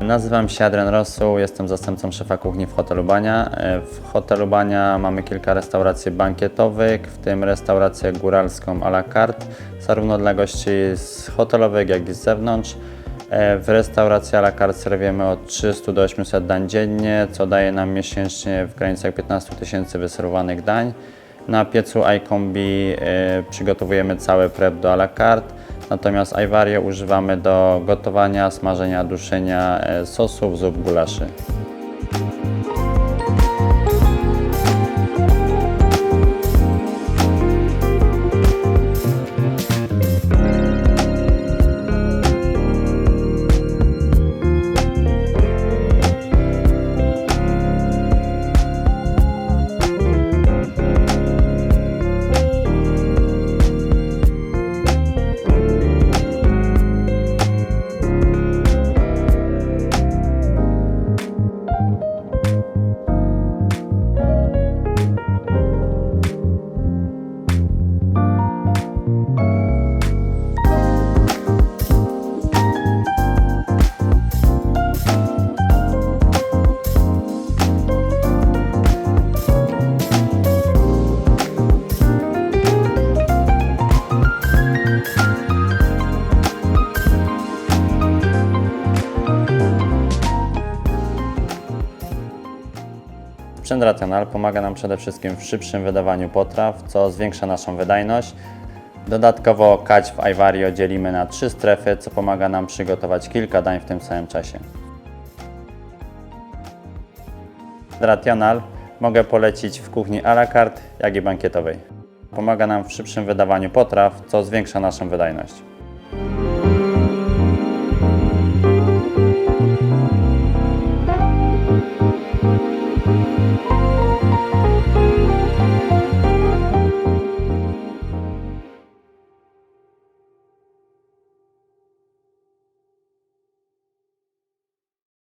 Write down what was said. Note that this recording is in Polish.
Nazywam się Adrian Rosół, jestem zastępcą szefa kuchni w hotelu Bania. W hotelu Bania mamy kilka restauracji bankietowych, w tym restaurację góralską à la carte, zarówno dla gości z hotelowych, jak i z zewnątrz. W restauracji à la carte serwujemy od 300 do 800 dań dziennie, co daje nam miesięcznie w granicach 15 000 wyserwowanych dań. Na piecu iCombi przygotowujemy cały prep do à la carte, natomiast iVario używamy do gotowania, smażenia, duszenia sosów, zup, gulaszy. Sprzęt Rational pomaga nam przede wszystkim w szybszym wydawaniu potraw, co zwiększa naszą wydajność. Dodatkowo kać w iVario dzielimy na 3 strefy, co pomaga nam przygotować kilka dań w tym samym czasie. Rational mogę polecić w kuchni à la carte, jak i bankietowej. Pomaga nam w szybszym wydawaniu potraw, co zwiększa naszą wydajność.